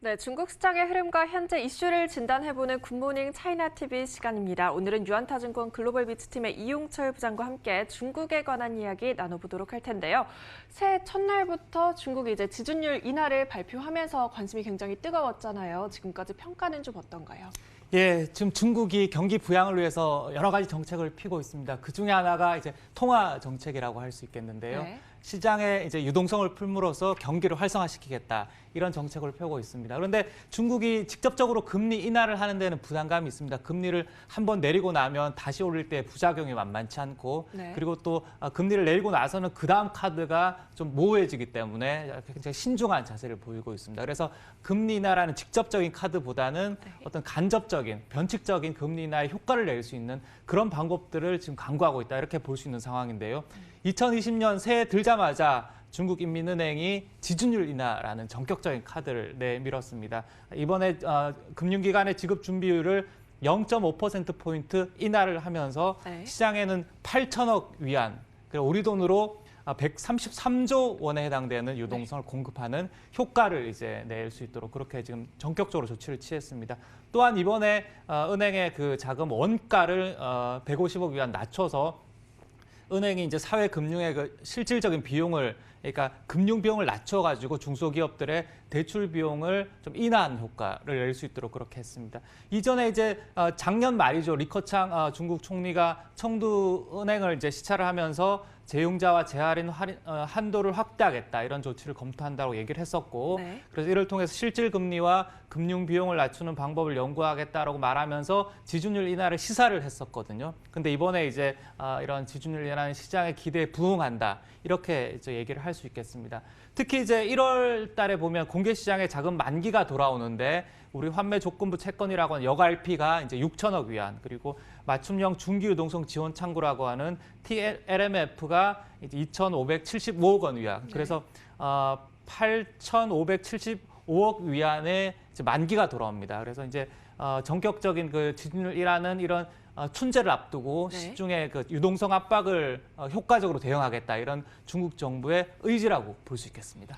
네, 중국 시장의 흐름과 현재 이슈를 진단해보는 굿모닝 차이나 TV 시간입니다. 오늘은 유한타증권 글로벌 비즈팀의 이용철 부장과 함께 중국에 관한 이야기 나눠보도록 할 텐데요. 새해 첫날부터 중국이 이제 지준율 인하를 발표하면서 관심이 굉장히 뜨거웠잖아요. 지금까지 평가는 좀 어떤가요? 예, 지금 중국이 경기 부양을 위해서 여러 가지 정책을 피고 있습니다. 그 중에 하나가 이제 통화 정책이라고 할 수 있겠는데요. 네. 시장에 이제 유동성을 풀므로써 경기를 활성화시키겠다 이런 정책을 펴고 있습니다. 그런데 중국이 직접적으로 금리 인하를 하는 데는 부담감이 있습니다. 금리를 한번 내리고 나면 다시 올릴 때 부작용이 만만치 않고 네. 그리고 또 금리를 내리고 나서는 그 다음 카드가 좀 모호해지기 때문에 굉장히 신중한 자세를 보이고 있습니다. 그래서 금리 인하라는 직접적인 카드보다는 어떤 간접적인 변칙적인 금리 인하의 효과를 낼 수 있는 그런 방법들을 지금 강구하고 있다 이렇게 볼 수 있는 상황인데요. 2020년 새해 들자마자 중국인민은행이 지준율 인하라는 전격적인 카드를 내밀었습니다. 이번에 금융기관의 지급 준비율을 0.5%포인트 인하를 하면서 네. 시장에는 8천억 위안, 그리고 우리 돈으로 133조 원에 해당되는 유동성을 공급하는 효과를 이제 낼 수 있도록 그렇게 지금 전격적으로 조치를 취했습니다. 또한 이번에 은행의 그 자금 원가를 150억 위안 낮춰서 은행이 이제 사회 금융의 그 실질적인 비용을 그러니까 금융 비용을 낮춰가지고 중소기업들의 대출 비용을 좀 인하하는 효과를 낼 수 있도록 그렇게 했습니다. 이전에 이제 작년 말이죠. 리커창 중국 총리가 청두은행을 이제 시찰을 하면서 재융자와 재할인 한도를 확대하겠다 이런 조치를 검토한다고 얘기를 했었고 네. 그래서 이를 통해서 실질 금리와 금융 비용을 낮추는 방법을 연구하겠다라고 말하면서 지준율 인하를 시사를 했었거든요. 근데 이번에 이제 이런 지준율 인하는 시장의 기대에 부응한다 이렇게 이제 얘기를 할 수 있겠습니다. 특히 이제 1월 달에 보면 공개 시장에 자금 만기가 돌아오는데 우리 환매 조건부 채권이라고 하는 여갈피가 이제 6천억 위안 그리고 맞춤형 중기 유동성 지원 창구라고 하는 TLMF가 이제 2,575억 원 위안. 그래서 8,575억 위안의 이제 만기가 돌아옵니다. 그래서 이제 전격적인 그 지준율이라는 이런 춘제를 앞두고 네. 시중의 그 유동성 압박을 효과적으로 대응하겠다 이런 중국 정부의 의지라고 볼 수 있겠습니다.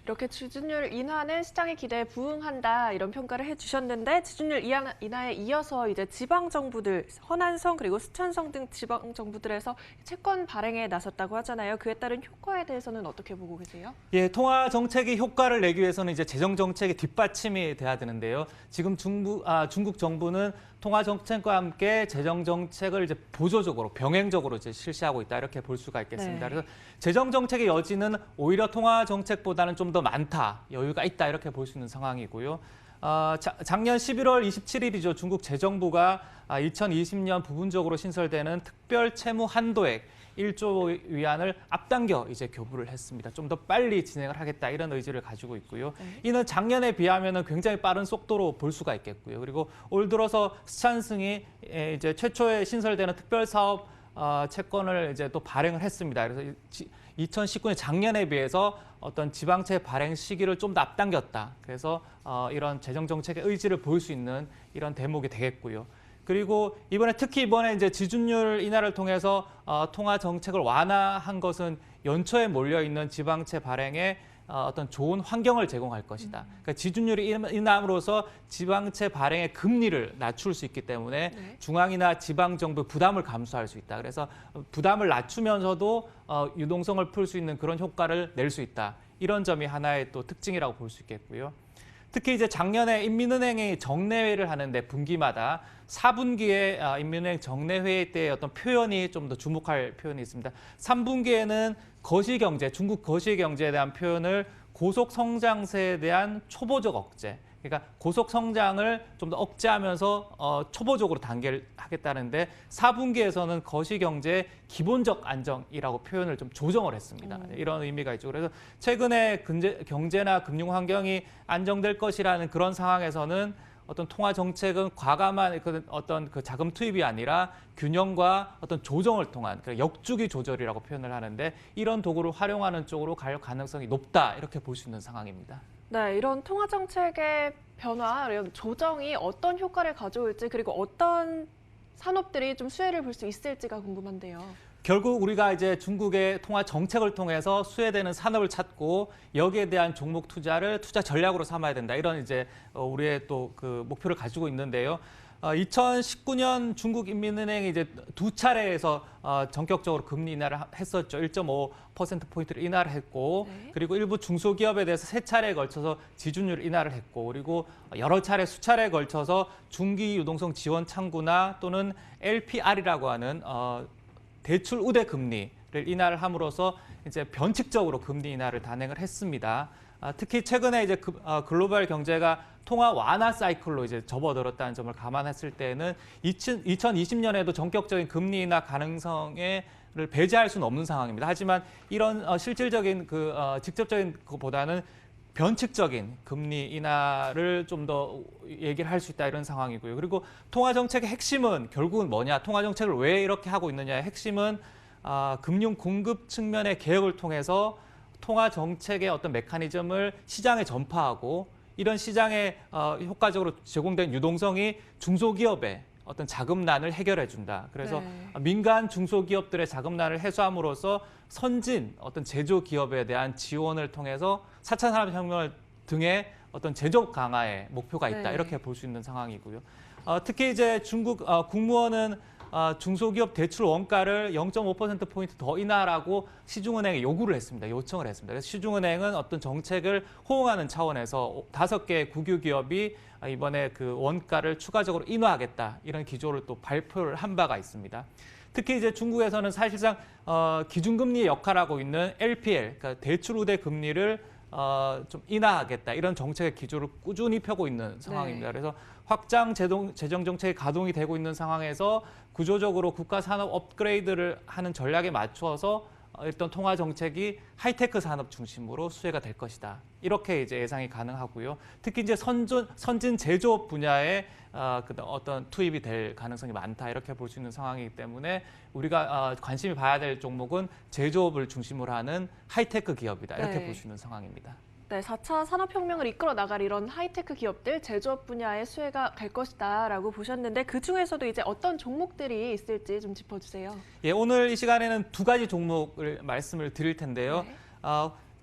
이렇게 지준율 인하는 시장의 기대에 부응한다 이런 평가를 해주셨는데 지준율 인하에 이어서 이제 지방 정부들 허난성 그리고 스촨성 등 지방 정부들에서 채권 발행에 나섰다고 하잖아요. 그에 따른 효과에 대해서는 어떻게 보고 계세요? 예, 통화 정책이 효과를 내기 위해서는 이제 재정 정책의 뒷받침이 돼야 되는데요. 지금 중국 정부는 통화 정책과 함께 재정 정책을 이제 보조적으로 병행적으로 이제 실시하고 있다 이렇게 볼 수가 있겠습니다. 네. 그래서 재정 정책의 여지는 오히려 통화 정책보다는 좀 더 많다, 여유가 있다 이렇게 볼 수 있는 상황이고요. 작년 11월 27일이죠. 중국 재정부가 2020년 부분적으로 신설되는 특별 채무 한도액 1조 위안을 앞당겨 이제 교부를 했습니다. 좀 더 빨리 진행을 하겠다 이런 의지를 가지고 있고요. 이는 작년에 비하면은 굉장히 빠른 속도로 볼 수가 있겠고요. 그리고 올 들어서 스촨성이 이제 최초에 신설되는 특별 사업 채권을 이제 또 발행을 했습니다. 그래서 2019년 작년에 비해서 어떤 지방채 발행 시기를 좀 더 앞당겼다. 그래서 이런 재정 정책의 의지를 보일 수 있는 이런 대목이 되겠고요. 그리고 특히 이번에 이제 지준율 인하를 통해서 통화 정책을 완화한 것은 연초에 몰려 있는 지방채 발행에 어떤 좋은 환경을 제공할 것이다. 그러니까 지준율이 인함으로써 지방채 발행의 금리를 낮출 수 있기 때문에 네. 중앙이나 지방 정부 부담을 감수할 수 있다. 그래서 부담을 낮추면서도 유동성을 풀 수 있는 그런 효과를 낼 수 있다. 이런 점이 하나의 또 특징이라고 볼 수 있겠고요. 특히 이제 작년에 인민은행이 정례회를 하는데 분기마다 4분기에 인민은행 정례회의 때 어떤 표현이 좀 더 주목할 표현이 있습니다. 3분기에는 거시경제, 중국 거시경제에 대한 표현을 고속성장세에 대한 초보적 억제. 그러니까 고속성장을 좀 더 억제하면서 초보적으로 단계를 하겠다는데 4분기에서는 거시경제의 기본적 안정이라고 표현을 좀 조정을 했습니다. 이런 의미가 있죠. 그래서 최근에 경제나 금융 환경이 안정될 것이라는 그런 상황에서는 어떤 통화 정책은 과감한 어떤 그 자금 투입이 아니라 균형과 어떤 조정을 통한 역주기 조절이라고 표현을 하는데 이런 도구를 활용하는 쪽으로 갈 가능성이 높다 이렇게 볼 수 있는 상황입니다. 네, 이런 통화 정책의 변화, 이런 조정이 어떤 효과를 가져올지 그리고 어떤 산업들이 좀 수혜를 볼 수 있을지가 궁금한데요. 결국 우리가 이제 중국의 통화 정책을 통해서 수혜되는 산업을 찾고 여기에 대한 종목 투자를 투자 전략으로 삼아야 된다. 이런 이제 우리의 또 그 목표를 가지고 있는데요. 2019년 중국인민은행이 이제 두 차례에서 전격적으로 금리 인하를 했었죠. 1.5%포인트를 인하를 했고, 네. 그리고 일부 중소기업에 대해서 세 차례에 걸쳐서 지준율 인하를 했고, 그리고 여러 차례, 수차례에 걸쳐서 중기 유동성 지원 창구나 또는 LPR이라고 하는 대출 우대 금리를 인하를 함으로써 이제 변칙적으로 금리 인하를 단행을 했습니다. 특히 최근에 이제 글로벌 경제가 통화 완화 사이클로 이제 접어들었다는 점을 감안했을 때는 2020년에도 전격적인 금리 인하 가능성을 배제할 수는 없는 상황입니다. 하지만 이런 실질적인 직접적인 것보다는 변칙적인 금리 인하를 좀 더 얘기를 할 수 있다 이런 상황이고요. 그리고 통화 정책의 핵심은 결국은 뭐냐? 통화 정책을 왜 이렇게 하고 있느냐의 핵심은 금융 공급 측면의 개혁을 통해서 통화 정책의 어떤 메커니즘을 시장에 전파하고 이런 시장에 효과적으로 제공된 유동성이 중소기업의 어떤 자금난을 해결해 준다. 그래서 네. 민간 중소기업들의 자금난을 해소함으로써 선진 어떤 제조기업에 대한 지원을 통해서 4차 산업혁명 등의 어떤 제조 강화의 목표가 있다. 네. 이렇게 볼 수 있는 상황이고요. 특히 이제 중국 국무원은 중소기업 대출 원가를 0.5%포인트 더 인하라고 시중은행에 요구를 했습니다. 요청을 했습니다. 그래서 시중은행은 어떤 정책을 호응하는 차원에서 5개의 국유기업이 이번에 그 원가를 추가적으로 인하하겠다. 이런 기조를 또 발표를 한 바가 있습니다. 특히 이제 중국에서는 사실상 기준금리의 역할하고 있는 LPR, 그러니까 대출 우대 금리를 좀 인하하겠다. 이런 정책의 기조를 꾸준히 펴고 있는 상황입니다. 네. 그래서 확장 재정 정책이 가동이 되고 있는 상황에서 구조적으로 국가 산업 업그레이드를 하는 전략에 맞춰서 일단 통화 정책이 하이테크 산업 중심으로 수혜가 될 것이다. 이렇게 이제 예상이 가능하고요. 특히 이제 선진 제조업 분야에 어떤 투입이 될 가능성이 많다. 이렇게 볼 수 있는 상황이기 때문에 우리가 관심이 봐야 될 종목은 제조업을 중심으로 하는 하이테크 기업이다. 이렇게 네. 볼 수 있는 상황입니다. 네, 4차 산업혁명을 이끌어 나갈 이런 하이테크 기업들, 제조업 분야의 수혜가 갈 것이다라고 보셨는데 그중에서도 이제 어떤 종목들이 있을지 좀 짚어주세요. 예, 오늘 이 시간에는 두 가지 종목을 말씀을 드릴 텐데요. 네.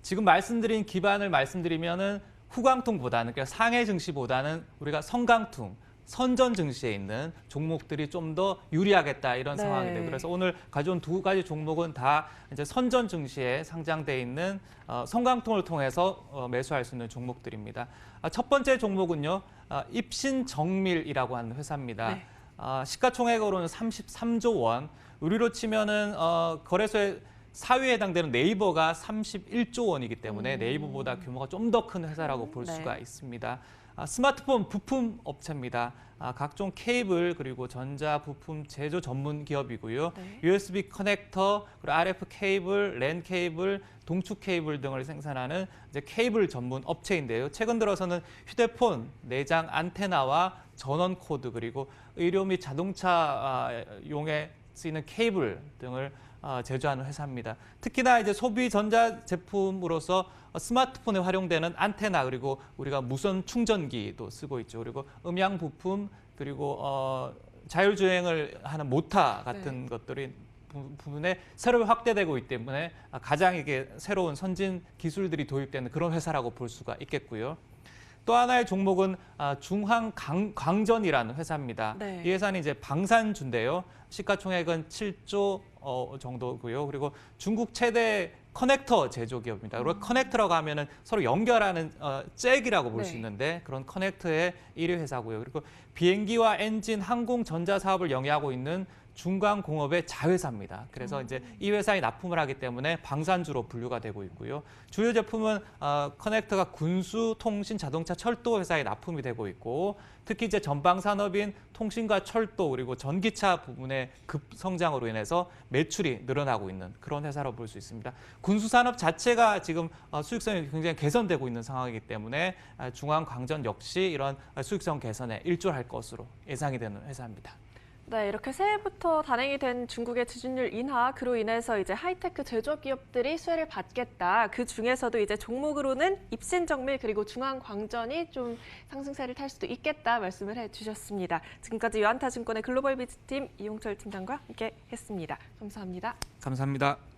지금 말씀드린 기반을 말씀드리면은 후광통보다는 그러니까 상해 증시보다는 우리가 성강통, 선전 증시에 있는 종목들이 좀 더 유리하겠다 이런 네. 상황인데 그래서 오늘 가져온 두 가지 종목은 다 이제 선전 증시에 상장돼 있는 성강통을 통해서 매수할 수 있는 종목들입니다. 첫 번째 종목은요, 입신정밀이라고 하는 회사입니다. 네. 시가총액으로는 33조 원, 우리로 치면은 거래소에 4위에 해당되는 네이버가 31조 원이기 때문에 네이버보다 규모가 좀 더 큰 회사라고 볼 네. 수가 있습니다. 스마트폰 부품 업체입니다. 각종 케이블 그리고 전자 부품 제조 전문 기업이고요. 네. USB 커넥터, 그리고 RF 케이블, 랜 케이블, 동축 케이블 등을 생산하는 이제 케이블 전문 업체인데요. 최근 들어서는 휴대폰, 내장 안테나와 전원 코드 그리고 의료 및 자동차 용에 쓰이는 케이블 등을 제조하는 회사입니다. 특히나 이제 소비 전자 제품으로서 스마트폰에 활용되는 안테나 그리고 우리가 무선 충전기도 쓰고 있죠. 그리고 음향 부품 그리고 자율주행을 하는 모터 같은 것들이 부분에 새로 확대되고 있기 때문에 가장 이게 새로운 선진 기술들이 도입되는 그런 회사라고 볼 수가 있겠고요. 또 하나의 종목은 중항광전이라는 회사입니다. 네. 이 회사는 이제 방산주인데요. 시가총액은 7조 정도고요. 그리고 중국 최대 커넥터 제조 기업입니다. 그리고 커넥터라고 하면은 서로 연결하는 잭이라고 볼 수 네. 있는데 그런 커넥터의 1위 회사고요. 그리고 비행기와 엔진, 항공, 전자 사업을 영위하고 있는 중광공업의 자회사입니다. 그래서 이제 이 회사에 납품을 하기 때문에 방산주로 분류가 되고 있고요. 주요 제품은 커넥터가 군수, 통신, 자동차, 철도 회사에 납품이 되고 있고 특히 이제 전방 산업인 통신과 철도 그리고 전기차 부분의 급성장으로 인해서 매출이 늘어나고 있는 그런 회사로 볼 수 있습니다. 군수 산업 자체가 지금 수익성이 굉장히 개선되고 있는 상황이기 때문에 중앙광전 역시 이런 수익성 개선에 일조할 것으로 예상이 되는 회사입니다. 네, 이렇게 새해부터 단행이 된 중국의 지준율 인하, 그로 인해서 이제 하이테크 제조업 기업들이 수혜를 받겠다. 그 중에서도 이제 종목으로는 입신정밀 그리고 중앙광전이 좀 상승세를 탈 수도 있겠다 말씀을 해주셨습니다. 지금까지 유안타증권의 글로벌 비즈팀 이용철 팀장과 함께 했습니다. 감사합니다. 감사합니다.